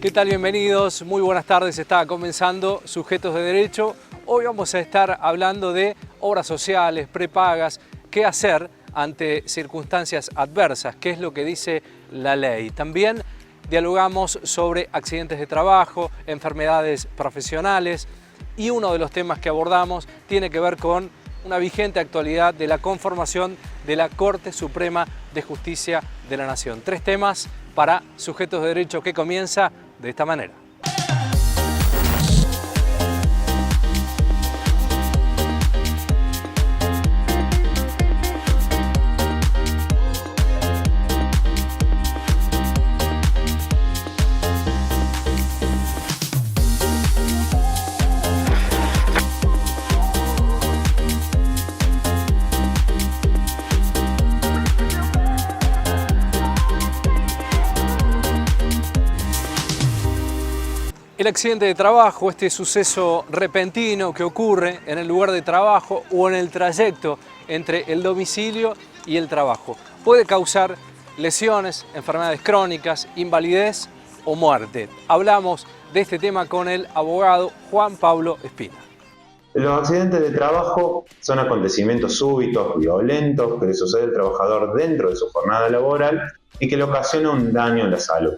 ¿Qué tal? Bienvenidos, muy buenas tardes. Está comenzando Sujetos de Derecho. Hoy vamos a estar hablando de obras sociales, prepagas, qué hacer ante circunstancias adversas, qué es lo que dice la ley. También dialogamos sobre accidentes de trabajo, enfermedades profesionales y uno de los temas que abordamos tiene que ver con una vigente actualidad de la conformación de la Corte Suprema de Justicia de la Nación. 3 temas para Sujetos de Derecho que comienza de esta manera. El accidente de trabajo, este suceso repentino que ocurre en el lugar de trabajo o en el trayecto entre el domicilio y el trabajo, puede causar lesiones, enfermedades crónicas, invalidez o muerte. Hablamos de este tema con el abogado Juan Pablo Espina. Los accidentes de trabajo son acontecimientos súbitos, violentos, que le sucede al trabajador dentro de su jornada laboral y que le ocasiona un daño a la salud.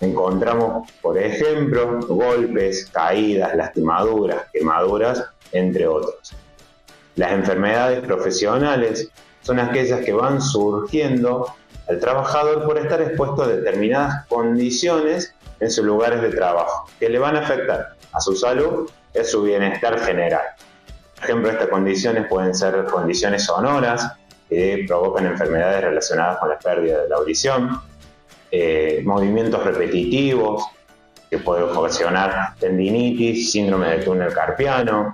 Encontramos, por ejemplo, golpes, caídas, lastimaduras, quemaduras, entre otros. Las enfermedades profesionales son aquellas que van surgiendo al trabajador por estar expuesto a determinadas condiciones en sus lugares de trabajo, que le van a afectar a su salud y a su bienestar general. Por ejemplo, estas condiciones pueden ser condiciones sonoras, que provocan enfermedades relacionadas con la pérdida de la audición, movimientos repetitivos que pueden ocasionar tendinitis, síndrome de túnel carpiano,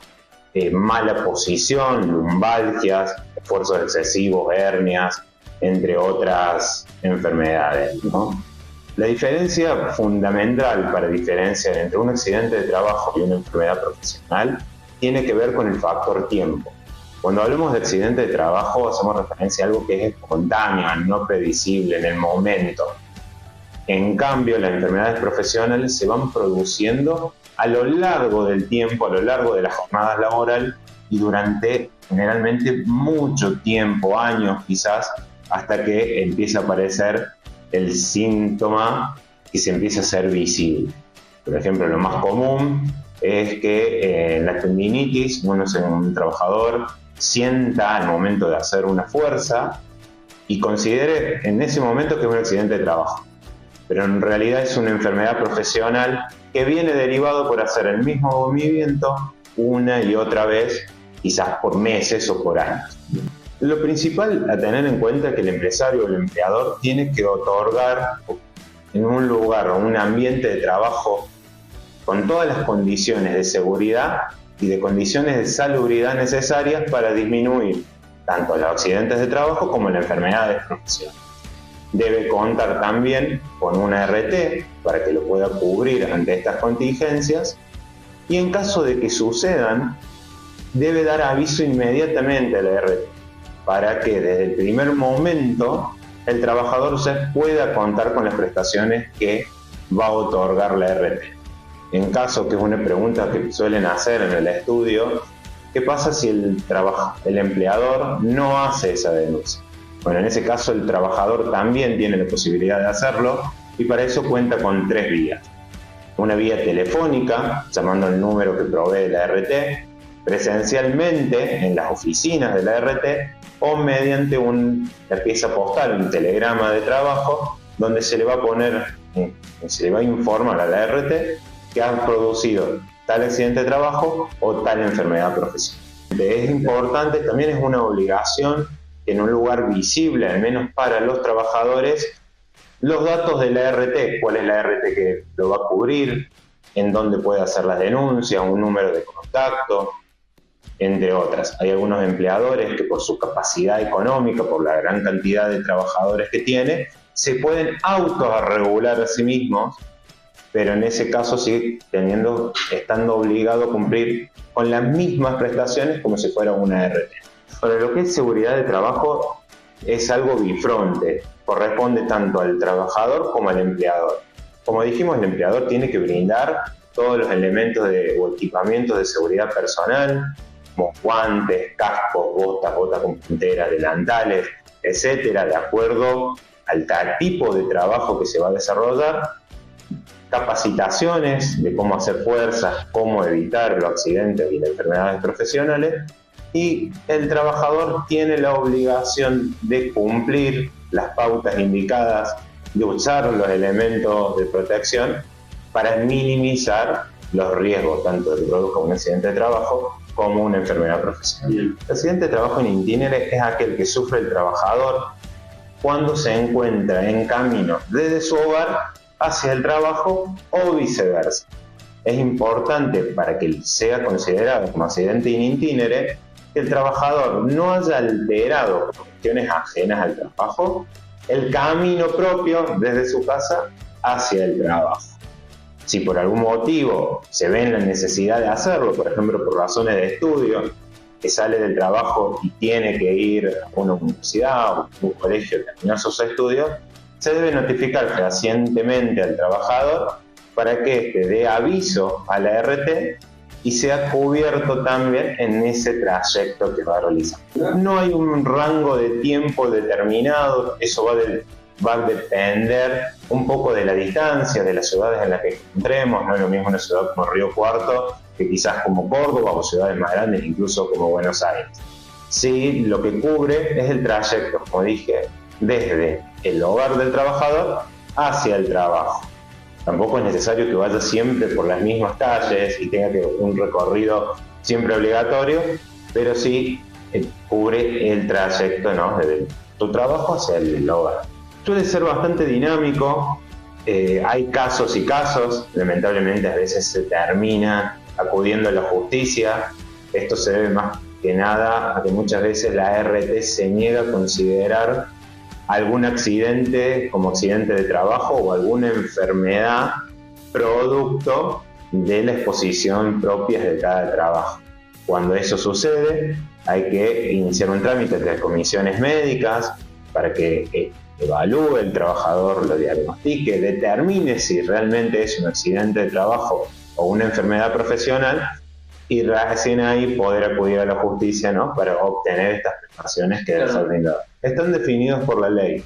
mala posición, lumbalgias, esfuerzos excesivos, hernias, entre otras enfermedades, ¿no? La diferencia fundamental para diferenciar entre un accidente de trabajo y una enfermedad profesional tiene que ver con el factor tiempo. Cuando hablamos de accidente de trabajo hacemos referencia a algo que es espontáneo, no predecible en el momento. En cambio, las enfermedades profesionales se van produciendo a lo largo del tiempo, a lo largo de la jornada laboral y durante generalmente mucho tiempo, años quizás, hasta que empieza a aparecer el síntoma y se empieza a hacer visible. Por ejemplo, lo más común es que en la tendinitis un trabajador sienta al momento de hacer una fuerza y considere en ese momento que es un accidente de trabajo. Pero en realidad es una enfermedad profesional que viene derivado por hacer el mismo movimiento una y otra vez, quizás por meses o por años. Lo principal a tener en cuenta es que el empresario o el empleador tiene que otorgar en un lugar o un ambiente de trabajo con todas las condiciones de seguridad y de condiciones de salubridad necesarias para disminuir tanto los accidentes de trabajo como las enfermedades profesionales. Debe contar también con una RT para que lo pueda cubrir ante estas contingencias y en caso de que sucedan, debe dar aviso inmediatamente a la RT para que desde el primer momento el trabajador se pueda contar con las prestaciones que va a otorgar la RT. En caso, que es una pregunta que suelen hacer en el estudio, ¿qué pasa si el empleador no hace esa denuncia? Bueno, en ese caso el trabajador también tiene la posibilidad de hacerlo y para eso cuenta con 3 vías. Una vía telefónica, llamando al número que provee la RT, presencialmente en las oficinas de la RT o mediante la pieza postal, un telegrama de trabajo, donde se le va a informar a la RT que ha producido tal accidente de trabajo o tal enfermedad profesional. Es importante, también es una obligación en un lugar visible, al menos para los trabajadores, los datos de la RT, cuál es la RT que lo va a cubrir, en dónde puede hacer las denuncias, un número de contacto, entre otras. Hay algunos empleadores que por su capacidad económica, por la gran cantidad de trabajadores que tiene, se pueden autorregular a sí mismos, pero en ese caso sigue estando obligado a cumplir con las mismas prestaciones como si fuera una RT. Para lo que es seguridad de trabajo es algo bifronte, corresponde tanto al trabajador como al empleador. Como dijimos, el empleador tiene que brindar todos los elementos o equipamientos de seguridad personal, como guantes, cascos, botas con punteras, delantales, etcétera, de acuerdo al tipo de trabajo que se va a desarrollar, capacitaciones de cómo hacer fuerzas, cómo evitar los accidentes y las enfermedades profesionales, y el trabajador tiene la obligación de cumplir las pautas indicadas, de usar los elementos de protección para minimizar los riesgos, tanto de que produzca un accidente de trabajo como una enfermedad profesional. El accidente de trabajo en itinere es aquel que sufre el trabajador cuando se encuentra en camino desde su hogar hacia el trabajo o viceversa. Es importante, para que sea considerado como accidente in itinere, que el trabajador no haya alterado por cuestiones ajenas al trabajo el camino propio desde su casa hacia el trabajo. Si por algún motivo se ve en la necesidad de hacerlo, por ejemplo por razones de estudio, que sale del trabajo y tiene que ir a una universidad o un colegio a terminar sus estudios, se debe notificar fehacientemente al trabajador para que éste dé aviso a la RT y sea cubierto también en ese trayecto que va a realizar. No hay un rango de tiempo determinado, eso va a depender un poco de la distancia, de las ciudades en las que encontremos. No es lo mismo una ciudad como Río Cuarto que quizás como Córdoba o ciudades más grandes, incluso como Buenos Aires. Sí, lo que cubre es el trayecto, como dije, desde el hogar del trabajador hacia el trabajo. Tampoco es necesario que vaya siempre por las mismas calles y tenga que un recorrido siempre obligatorio, pero sí cubre el trayecto, ¿no?, desde tu trabajo hacia el hogar. Suele ser bastante dinámico, hay casos y casos, lamentablemente a veces se termina acudiendo a la justicia. Esto se debe más que nada a que muchas veces la RT se niega a considerar algún accidente como accidente de trabajo o alguna enfermedad producto de la exposición propia de cada trabajo. Cuando eso sucede, hay que iniciar un trámite de comisiones médicas para que evalúe el trabajador, lo diagnostique, determine si realmente es un accidente de trabajo o una enfermedad profesional, y recién ahí poder acudir a la justicia, ¿no?, para obtener estas prestaciones que deben ser brindadas. Están definidos por la ley.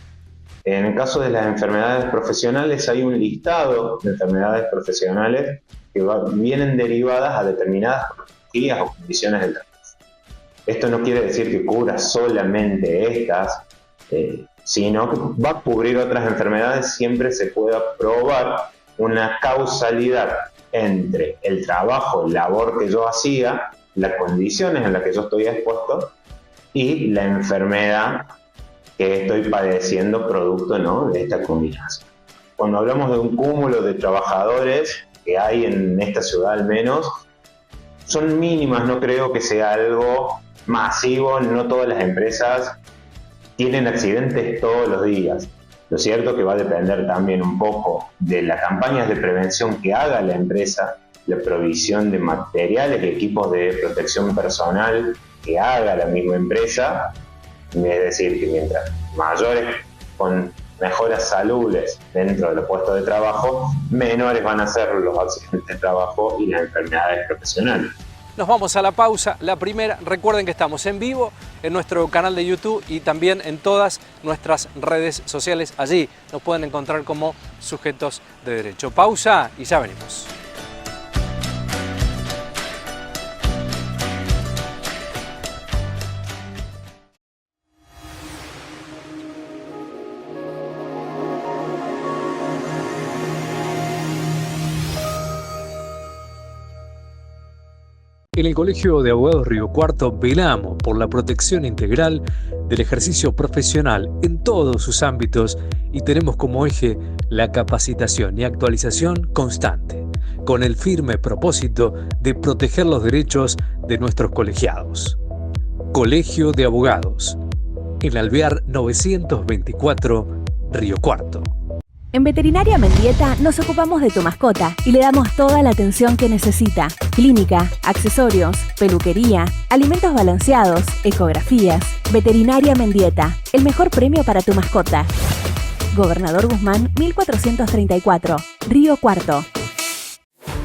En el caso de las enfermedades profesionales hay un listado de enfermedades profesionales que vienen derivadas a determinadas patologías o condiciones del trabajo. Esto no quiere decir que cubra solamente estas, sino que va a cubrir otras enfermedades siempre se pueda probar una causalidad entre el trabajo, labor que yo hacía, las condiciones en las que yo estoy expuesto y la enfermedad que estoy padeciendo producto, ¿no?, de esta combinación. Cuando hablamos de un cúmulo de trabajadores que hay en esta ciudad al menos, son mínimas, no creo que sea algo masivo, no todas las empresas tienen accidentes todos los días. Lo cierto que va a depender también un poco de las campañas de prevención que haga la empresa, la provisión de materiales y equipos de protección personal que haga la misma empresa. Es decir, que mientras mayores con mejoras saludes dentro del puesto de trabajo, menores van a ser los accidentes de trabajo y las enfermedades profesionales. Nos vamos a la pausa, la primera. Recuerden que estamos en vivo en nuestro canal de YouTube y también en todas nuestras redes sociales. Allí nos pueden encontrar como Sujetos de Derecho. Pausa y ya venimos. En el Colegio de Abogados Río Cuarto velamos por la protección integral del ejercicio profesional en todos sus ámbitos y tenemos como eje la capacitación y actualización constante, con el firme propósito de proteger los derechos de nuestros colegiados. Colegio de Abogados, en Alvear 924, Río Cuarto. En Veterinaria Mendieta nos ocupamos de tu mascota y le damos toda la atención que necesita. Clínica, accesorios, peluquería, alimentos balanceados, ecografías. Veterinaria Mendieta, el mejor premio para tu mascota. Gobernador Guzmán 1434, Río Cuarto.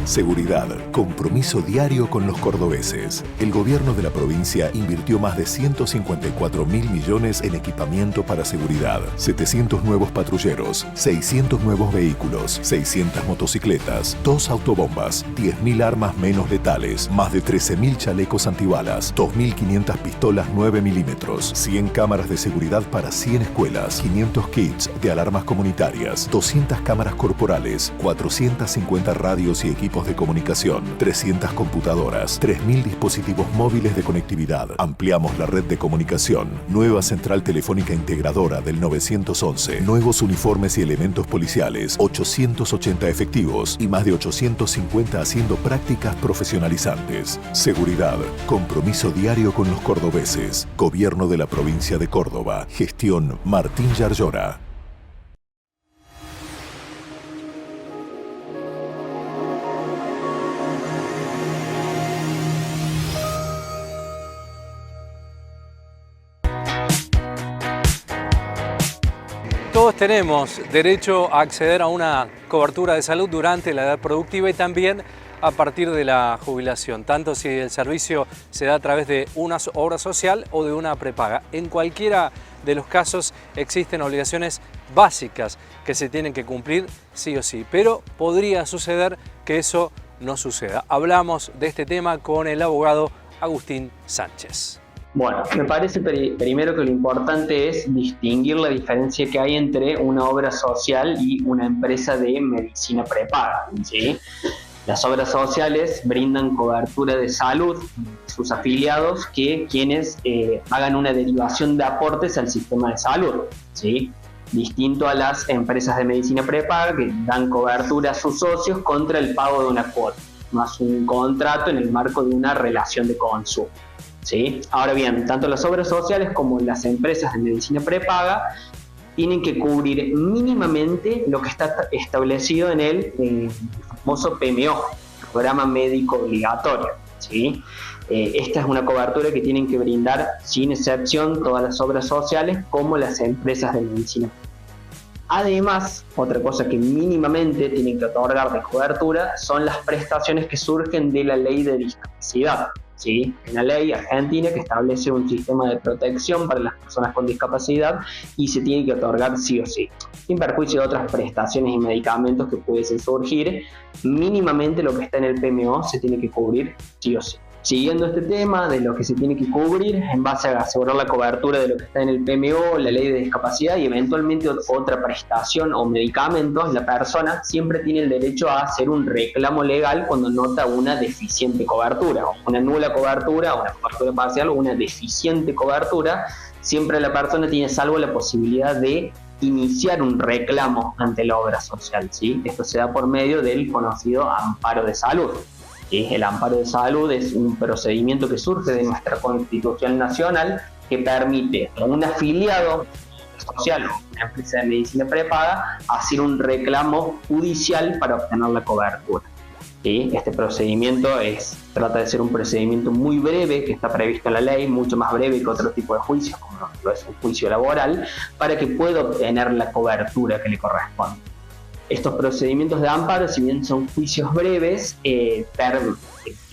Seguridad, compromiso diario con los cordobeses. El gobierno de la provincia invirtió más de 154.000 millones en equipamiento para seguridad. 700 nuevos patrulleros, 600 nuevos vehículos, 600 motocicletas, 2 autobombas, 10.000 armas menos letales, más de 13.000 chalecos antibalas, 2.500 pistolas 9 milímetros, 100 cámaras de seguridad para 100 escuelas, 500 kits de alarmas comunitarias, 200 cámaras corporales, 450 radios y equipos de comunicación, 300 computadoras, 3.000 dispositivos móviles de conectividad. Ampliamos la red de comunicación. Nueva central telefónica integradora del 911. Nuevos uniformes y elementos policiales. 880 efectivos y más de 850 haciendo prácticas profesionalizantes. Seguridad. Compromiso diario con los cordobeses. Gobierno de la provincia de Córdoba. Gestión Martín Yarlora. Todos tenemos derecho a acceder a una cobertura de salud durante la edad productiva y también a partir de la jubilación, tanto si el servicio se da a través de una obra social o de una prepaga. En cualquiera de los casos existen obligaciones básicas que se tienen que cumplir sí o sí, pero podría suceder que eso no suceda. Hablamos de este tema con el abogado Agustín Sánchez. Bueno, me parece primero que lo importante es distinguir la diferencia que hay entre una obra social y una empresa de medicina prepaga, ¿sí? Las obras sociales brindan cobertura de salud a sus afiliados que quienes hagan una derivación de aportes al sistema de salud, ¿sí? Distinto a las empresas de medicina prepaga que dan cobertura a sus socios contra el pago de una cuota, más un contrato en el marco de una relación de consumo. ¿Sí? Ahora bien, tanto las obras sociales como las empresas de medicina prepaga tienen que cubrir mínimamente lo que está establecido en el famoso PMO, Programa Médico Obligatorio, ¿sí? Esta es una cobertura que tienen que brindar sin excepción todas las obras sociales como las empresas de medicina prepaga. Además, otra cosa que mínimamente tienen que otorgar de cobertura son las prestaciones que surgen de la ley de discapacidad. ¿Sí? Una ley argentina que establece un sistema de protección para las personas con discapacidad y se tiene que otorgar sí o sí, sin perjuicio de otras prestaciones y medicamentos que pudiesen surgir. Mínimamente lo que está en el PMO se tiene que cubrir sí o sí. Siguiendo este tema de lo que se tiene que cubrir en base a asegurar la cobertura de lo que está en el PMO, la ley de discapacidad y eventualmente otra prestación o medicamentos, la persona siempre tiene el derecho a hacer un reclamo legal cuando nota una deficiente cobertura, o una nula cobertura, o una cobertura parcial, o una deficiente cobertura. Siempre la persona tiene salvo la posibilidad de iniciar un reclamo ante la obra social, ¿sí? Esto se da por medio del conocido amparo de salud. ¿Sí? El amparo de salud es un procedimiento que surge de nuestra Constitución Nacional que permite a un afiliado social o una empresa de medicina prepaga hacer un reclamo judicial para obtener la cobertura. ¿Sí? Este procedimiento trata de ser un procedimiento muy breve que está previsto en la ley, mucho más breve que otro tipo de juicios, como lo es un juicio laboral, para que pueda obtener la cobertura que le corresponde. Estos procedimientos de amparo, si bien son juicios breves,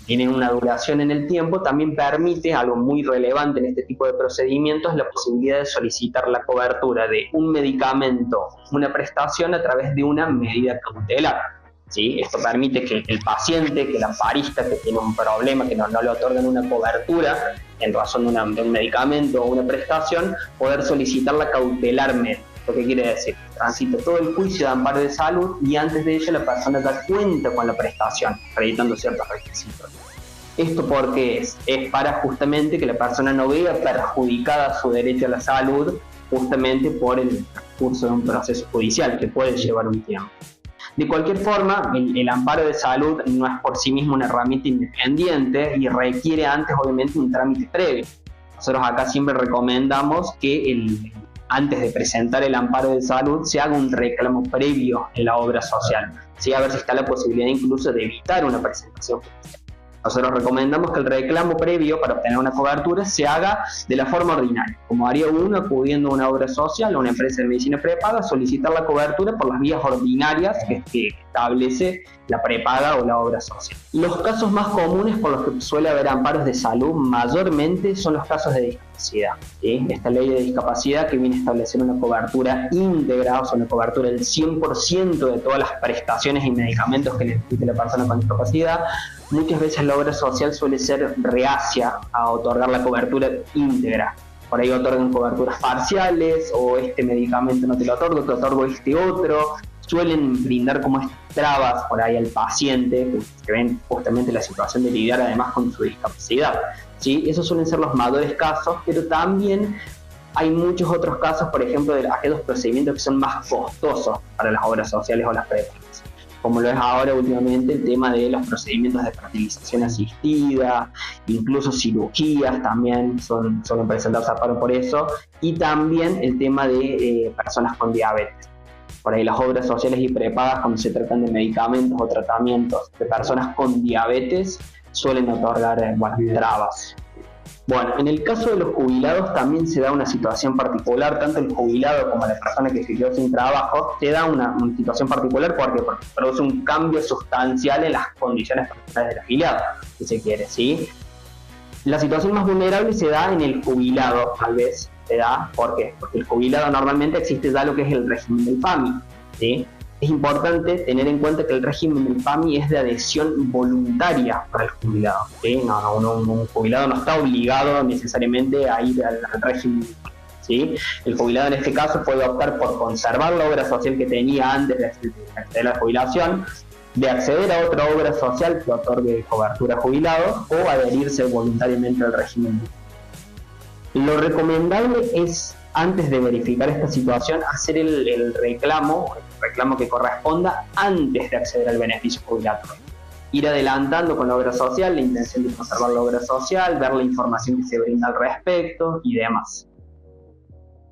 tienen una duración en el tiempo, también permite, algo muy relevante en este tipo de procedimientos, la posibilidad de solicitar la cobertura de un medicamento, una prestación a través de una medida cautelar. ¿Sí? Esto permite que el paciente, que el amparista que tiene un problema, que no le otorgan una cobertura en razón de un medicamento o una prestación, poder solicitarla cautelarmente. ¿Lo que quiere decir? Transita todo el juicio de amparo de salud y antes de ello la persona da cuenta con la prestación, acreditando ciertos requisitos. ¿Esto por qué es? Es para justamente que la persona no vea perjudicada su derecho a la salud justamente por el curso de un proceso judicial que puede llevar un tiempo. De cualquier forma, el amparo de salud no es por sí mismo una herramienta independiente y requiere antes obviamente un trámite previo. Nosotros acá siempre recomendamos que antes de presentar el amparo de salud se haga un reclamo previo en la obra social, ¿sí? A ver si está la posibilidad incluso de evitar una presentación judicial. Nosotros recomendamos que el reclamo previo para obtener una cobertura se haga de la forma ordinaria, como haría uno acudiendo a una obra social o una empresa de medicina prepaga, solicitar la cobertura por las vías ordinarias que establece la prepaga o la obra social. Los casos más comunes por los que suele haber amparos de salud mayormente son los casos de discapacidad. ¿Sí? Esta ley de discapacidad que viene a establecer una cobertura íntegra, o sea, una cobertura del 100% de todas las prestaciones y medicamentos que necesite la persona con discapacidad. Muchas veces la obra social suele ser reacia a otorgar la cobertura íntegra. Por ahí otorgan coberturas parciales, o este medicamento no te lo otorgo, te otorgo este otro. Suelen brindar como estas trabas por ahí al paciente, que ven justamente la situación de lidiar además con su discapacidad. ¿Sí? Esos suelen ser los mayores casos, pero también hay muchos otros casos, por ejemplo, de aquellos procedimientos que son más costosos para las obras sociales o las prepagas, como lo es ahora últimamente el tema de los procedimientos de fertilización asistida, incluso cirugías también suelen presentarse amparo por eso, y también el tema de personas con diabetes. Por ahí las obras sociales y prepagas, cuando se tratan de medicamentos o tratamientos de personas con diabetes, suelen otorgar trabas. Bueno, en el caso de los jubilados también se da una situación particular, tanto el jubilado como la persona que se quedó sin trabajo, se da una situación particular porque produce un cambio sustancial en las condiciones personales del afiliado, si se quiere, ¿sí? La situación más vulnerable se da en el jubilado, tal vez se da, ¿por qué? Porque el jubilado normalmente existe ya lo que es el régimen del PAMI, ¿sí? Es importante tener en cuenta que el régimen del PAMI es de adhesión voluntaria para el jubilado, ¿sí? Un jubilado no está obligado necesariamente a ir al régimen, ¿sí? El jubilado en este caso puede optar por conservar la obra social que tenía antes de acceder a la jubilación, de acceder a otra obra social que otorgue cobertura a jubilados, o adherirse voluntariamente al régimen. Lo recomendable es, antes de verificar esta situación, hacer el reclamo que corresponda antes de acceder al beneficio jubilatorio. Ir adelantando con la obra social, la intención de conservar la obra social, ver la información que se brinda al respecto y demás.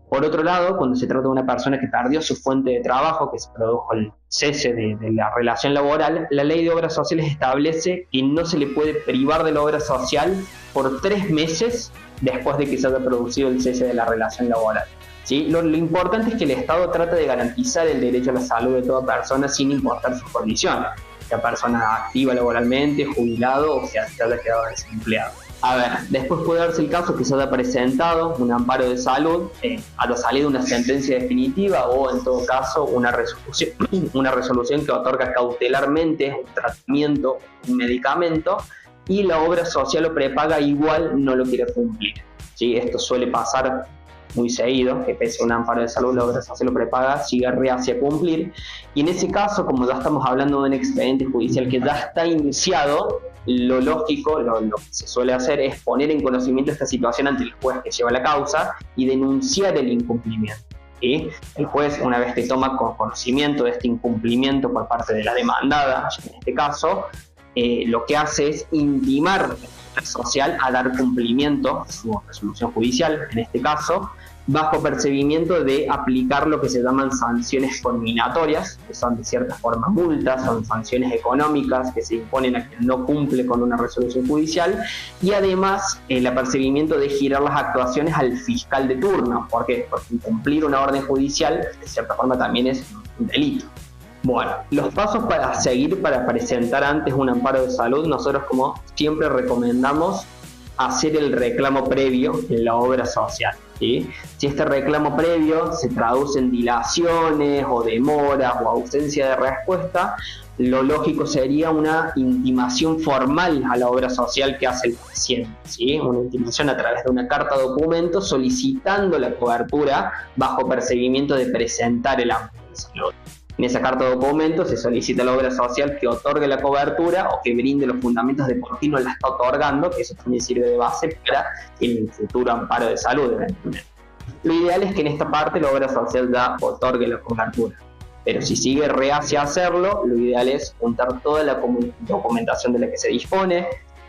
Por otro lado, cuando se trata de una persona que perdió su fuente de trabajo, que se produjo el cese de la relación laboral, la ley de obras sociales establece que no se le puede privar de la obra social por 3 meses después de que se haya producido el cese de la relación laboral. ¿Sí? Lo importante es que el Estado trata de garantizar el derecho a la salud de toda persona sin importar sus condiciones, sea persona activa laboralmente, jubilado o que haya quedado desempleado. A ver, después puede darse el caso que se haya presentado un amparo de salud, haya salido una sentencia definitiva o en todo caso una resolución que otorga cautelarmente un tratamiento, un medicamento, y la obra social o prepaga igual no lo quiere cumplir. ¿Sí? Esto suele pasar muy seguido, que pese a un amparo de salud, la obra social o prepaga sigue reacia a cumplir, y en ese caso, como ya estamos hablando de un expediente judicial que ya está iniciado, lo lógico, lo que se suele hacer es poner en conocimiento esta situación ante el juez que lleva la causa y denunciar el incumplimiento. ¿Sí? El juez, una vez que toma conocimiento de este incumplimiento por parte de la demandada, en este caso, lo que hace es intimar al social a dar cumplimiento a su resolución judicial, en este caso, bajo percibimiento de aplicar lo que se llaman sanciones conminatorias, que son de cierta forma multas, son sanciones económicas que se imponen a quien no cumple con una resolución judicial, y además el apercibimiento de girar las actuaciones al fiscal de turno. ¿Por qué? Porque incumplir una orden judicial de cierta forma también es un delito. Bueno, los pasos para seguir para presentar antes un amparo de salud, nosotros como siempre recomendamos hacer el reclamo previo en la obra social. ¿Sí? Si este reclamo previo se traduce en dilaciones o demoras o ausencia de respuesta, lo lógico sería una intimación formal a la obra social que hace el paciente, ¿sí? Una intimación a través de una carta documento solicitando la cobertura bajo percibimiento de presentar el amparo de salud. En esa carta de documento se solicita a la obra social que otorgue la cobertura o que brinde los fundamentos de por qué no la está otorgando, que eso también sirve de base para el futuro amparo de salud, evidentemente. Lo ideal es que en esta parte la obra social ya otorgue la cobertura, pero si sigue reacia a hacerlo, lo ideal es juntar toda la documentación de la que se dispone,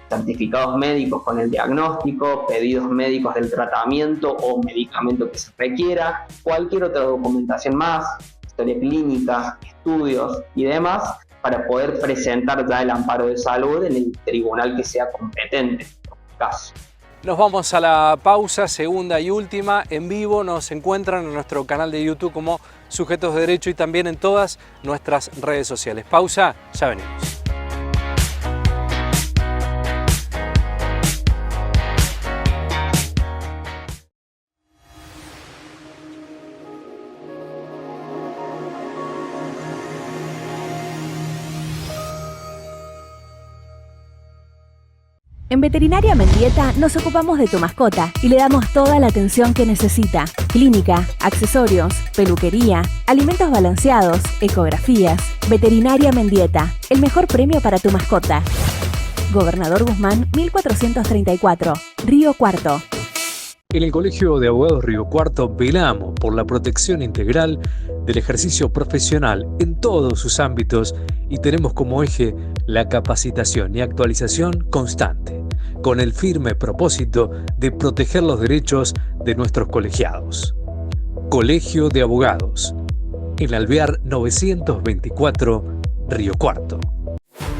certificados médicos con el diagnóstico, pedidos médicos del tratamiento o medicamento que se requiera, cualquier otra documentación más, historia clínica, estudios y demás, para poder presentar ya el amparo de salud en el tribunal que sea competente en este caso. Nos vamos a la pausa, segunda y última. En vivo nos encuentran en nuestro canal de YouTube como Sujetos de Derecho y también en todas nuestras redes sociales. Pausa, ya venimos. En Veterinaria Mendieta nos ocupamos de tu mascota y le damos toda la atención que necesita. Clínica, accesorios, peluquería, alimentos balanceados, ecografías. Veterinaria Mendieta, el mejor premio para tu mascota. Gobernador Guzmán, 1434, Río Cuarto. En el Colegio de Abogados Río Cuarto velamos por la protección integral del ejercicio profesional en todos sus ámbitos y tenemos como eje la capacitación y actualización constante, con el firme propósito de proteger los derechos de nuestros colegiados. Colegio de Abogados, en Alvear 924, Río Cuarto.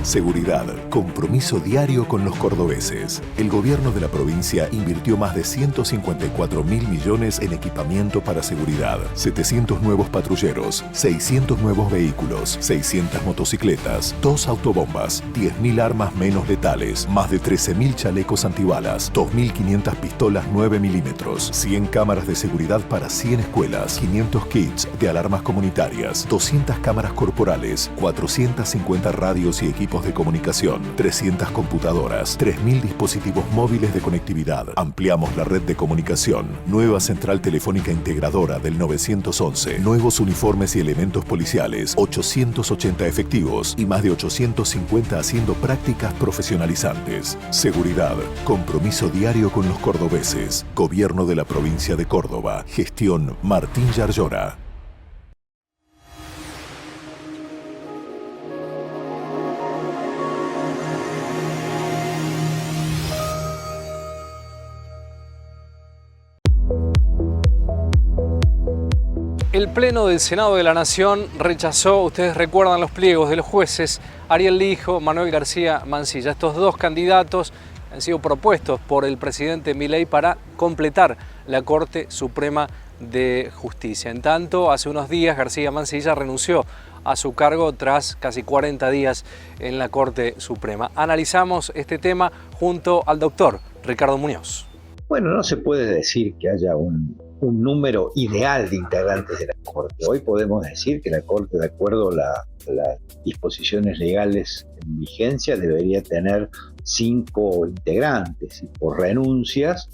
Seguridad, compromiso diario con los cordobeses. El gobierno de la provincia invirtió más de 154.000 millones en equipamiento para seguridad. 700 nuevos patrulleros, 600 nuevos vehículos, 600 motocicletas, 2 autobombas, 10.000 armas menos letales, más de 13.000 chalecos antibalas, 2.500 pistolas 9 milímetros, 100 cámaras de seguridad para 100 escuelas, 500 kits de alarmas comunitarias, 200 cámaras corporales, 450 radios y equipos de comunicación, 300 computadoras, 3.000 dispositivos móviles de conectividad. Ampliamos la red de comunicación. Nueva central telefónica integradora del 911. Nuevos uniformes y elementos policiales. 880 efectivos y más de 850 haciendo prácticas profesionalizantes. Seguridad. Compromiso diario con los cordobeses. Gobierno de la provincia de Córdoba. Gestión Martín Yarlora. El Pleno del Senado de la Nación rechazó, ustedes recuerdan, los pliegos de los jueces Ariel Lijo, Manuel García Mansilla. Estos dos candidatos han sido propuestos por el presidente Milei para completar la Corte Suprema de Justicia. En tanto, hace unos días García Mansilla renunció a su cargo tras casi 40 días en la Corte Suprema. Analizamos este tema junto al doctor Ricardo Muñoz. Bueno, no se puede decir que haya un número ideal de integrantes de la Corte. Hoy podemos decir que la Corte, de acuerdo a las disposiciones legales en vigencia, debería tener 5 integrantes y por renuncias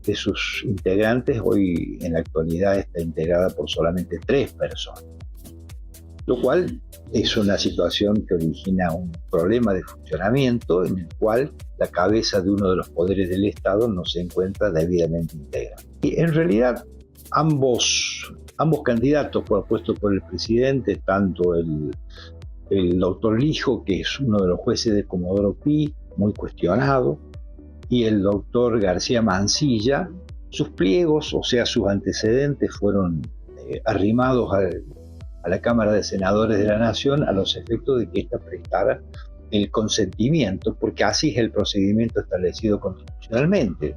de sus integrantes, hoy en la actualidad está integrada por solamente 3 personas. Lo cual es una situación que origina un problema de funcionamiento en el cual la cabeza de uno de los poderes del Estado no se encuentra debidamente integrada. Y en realidad ambos candidatos propuestos por el presidente, tanto el doctor Lijo, que es uno de los jueces de Comodoro Pi, muy cuestionado, y el doctor García Mansilla, sus pliegos, o sea, sus antecedentes, fueron arrimados a la Cámara de Senadores de la Nación a los efectos de que ésta prestara el consentimiento, porque así es el procedimiento establecido constitucionalmente.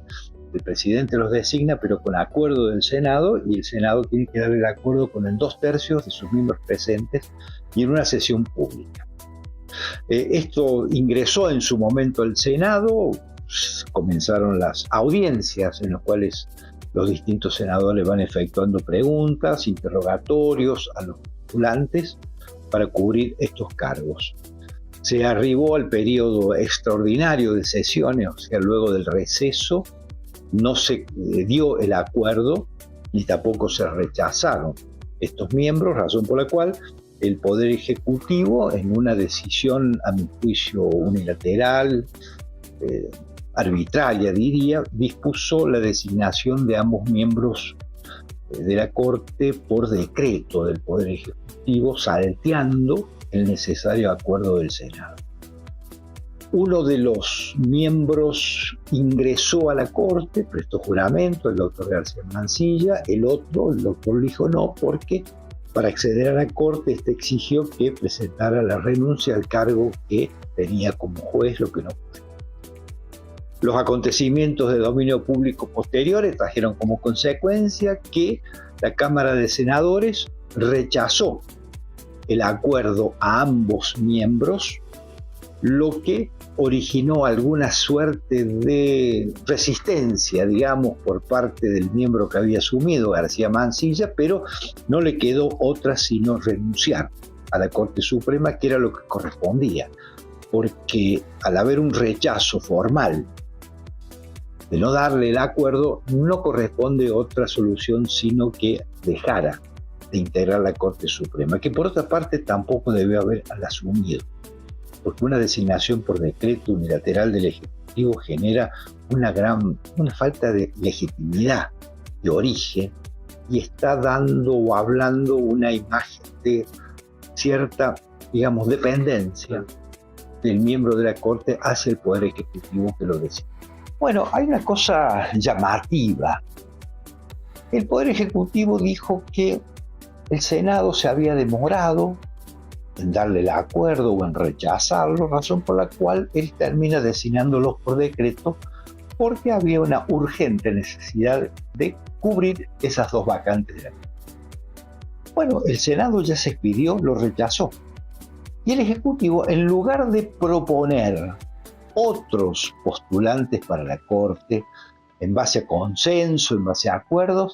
El presidente los designa, pero con acuerdo del Senado, y el Senado tiene que dar el acuerdo con el 2/3 de sus miembros presentes y en una sesión pública. Esto ingresó en su momento al Senado, comenzaron las audiencias en las cuales los distintos senadores van efectuando preguntas, interrogatorios a los postulantes para cubrir estos cargos. Se arribó al periodo extraordinario de sesiones, o sea, luego del receso, no se dio el acuerdo ni tampoco se rechazaron estos miembros, razón por la cual el Poder Ejecutivo, en una decisión, a mi juicio, unilateral, arbitraria diría, dispuso la designación de ambos miembros de la Corte por decreto del Poder Ejecutivo, salteando el necesario acuerdo del Senado. Uno de los miembros ingresó a la Corte, prestó juramento, el doctor García Mansilla, el otro, el doctor Lijo, no, porque Para acceder a la Corte, exigió que presentara la renuncia al cargo que tenía como juez, lo que no pudo. Los acontecimientos de dominio público posteriores trajeron como consecuencia que la Cámara de Senadores rechazó el acuerdo a ambos miembros, lo que originó alguna suerte de resistencia, digamos, por parte del miembro que había asumido, García Mansilla, pero no le quedó otra sino renunciar a la Corte Suprema, que era lo que correspondía, porque al haber un rechazo formal de no darle el acuerdo, no corresponde otra solución sino que dejara de integrar la Corte Suprema, que por otra parte tampoco debió haber asumido, porque una designación por decreto unilateral del Ejecutivo genera una falta de legitimidad de origen y está dando o hablando una imagen de cierta, digamos, dependencia del miembro de la Corte hacia el Poder Ejecutivo que lo decide. Bueno, hay una cosa llamativa. El Poder Ejecutivo dijo que el Senado se había demorado en darle el acuerdo o en rechazarlo, razón por la cual él termina designándolos por decreto, porque había una urgente necesidad de cubrir esas dos vacantes de la Corte. Bueno, el Senado ya se expidió, lo rechazó. Y el Ejecutivo, en lugar de proponer otros postulantes para la Corte, en base a consenso, en base a acuerdos,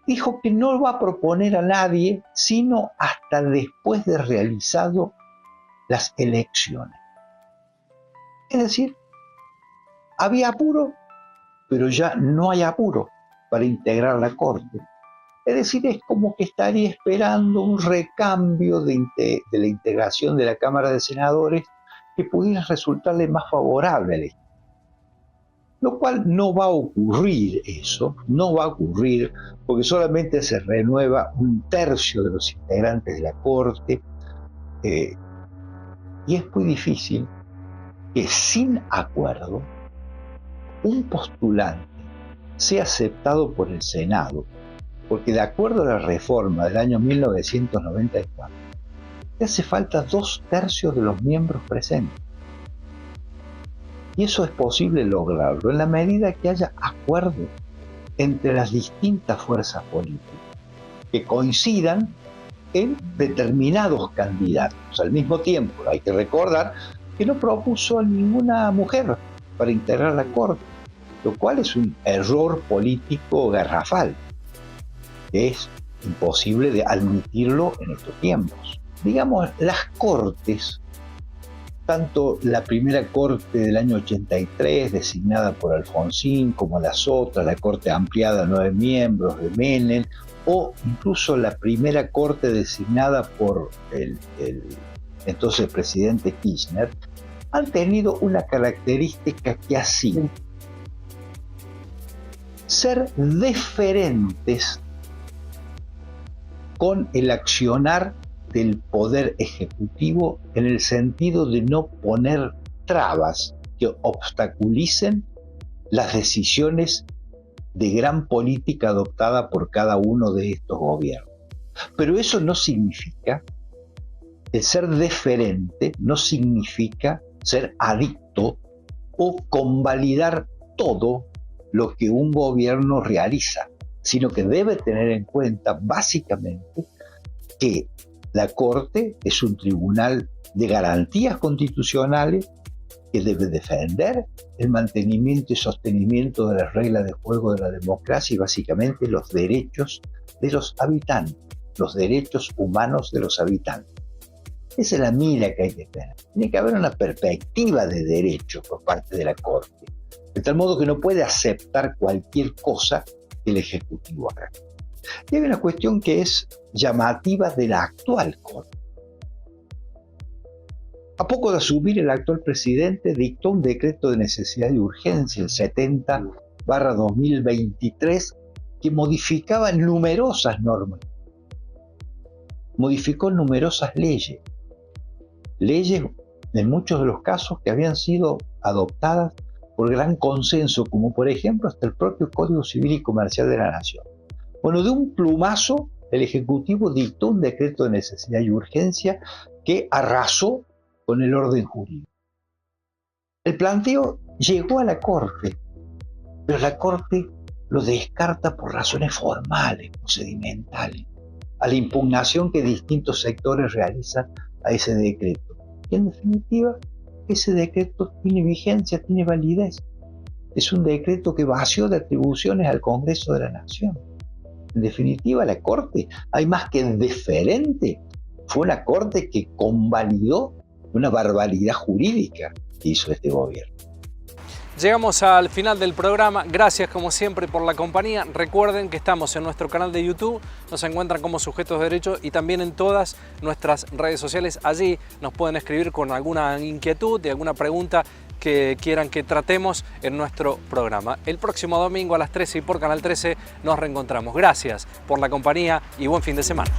dijo que no va a proponer a nadie sino hasta después de realizado las elecciones. Es decir, había apuro, pero ya no hay apuro para integrar la Corte. Es decir, es como que estaría esperando un recambio de la integración de la Cámara de Senadores que pudiera resultarle más favorable al Estado. Lo cual no va a ocurrir eso, no va a ocurrir porque solamente se renueva un tercio de los integrantes de la Corte y es muy difícil que sin acuerdo un postulante sea aceptado por el Senado, porque de acuerdo a la reforma del año 1994 le hace falta 2/3 de los miembros presentes. Y eso es posible lograrlo en la medida que haya acuerdo entre las distintas fuerzas políticas que coincidan en determinados candidatos. Al mismo tiempo, hay que recordar que no propuso a ninguna mujer para integrar la Corte, lo cual es un error político garrafal, que es imposible de admitirlo en estos tiempos. Digamos, las Cortes, tanto la primera Corte del año 83, designada por Alfonsín, como las otras, la Corte ampliada a 9 miembros de Menem, o incluso la primera Corte designada por el entonces presidente Kirchner, han tenido una característica que ha sido ser deferentes con el accionar del Poder Ejecutivo en el sentido de no poner trabas que obstaculicen las decisiones de gran política adoptada por cada uno de estos gobiernos. Pero eso no significa, el ser deferente no significa ser adicto o convalidar todo lo que un gobierno realiza, sino que debe tener en cuenta básicamente que la Corte es un tribunal de garantías constitucionales que debe defender el mantenimiento y sostenimiento de las reglas de juego de la democracia y básicamente los derechos de los habitantes, los derechos humanos de los habitantes. Esa es la mira que hay que tener. Tiene que haber una perspectiva de derechos por parte de la Corte, de tal modo que no puede aceptar cualquier cosa que el Ejecutivo haga. Y hay una cuestión que es llamativa de la actual Corte. A poco de asumir, el actual presidente dictó un decreto de necesidad y urgencia, el 70/2023, que modificaba numerosas normas. Modificó numerosas leyes en muchos de los casos que habían sido adoptadas por gran consenso, como por ejemplo hasta el propio Código Civil y Comercial de la Nación. Bueno, de un plumazo, el Ejecutivo dictó un decreto de necesidad y urgencia que arrasó con el orden jurídico. El planteo llegó a la Corte, pero la Corte lo descarta por razones formales, procedimentales, a la impugnación que distintos sectores realizan a ese decreto. Y en definitiva, ese decreto tiene vigencia, tiene validez. Es un decreto que vació de atribuciones al Congreso de la Nación. En definitiva, la Corte, hay más que deferente, fue una Corte que convalidó una barbaridad jurídica que hizo este gobierno. Llegamos al final del programa. Gracias como siempre por la compañía. Recuerden que estamos en nuestro canal de YouTube, nos encuentran como Sujetos de Derecho y también en todas nuestras redes sociales. Allí nos pueden escribir con alguna inquietud y alguna pregunta que quieran que tratemos en nuestro programa. El próximo domingo a las 13 y por Canal 13 nos reencontramos. Gracias por la compañía y buen fin de semana.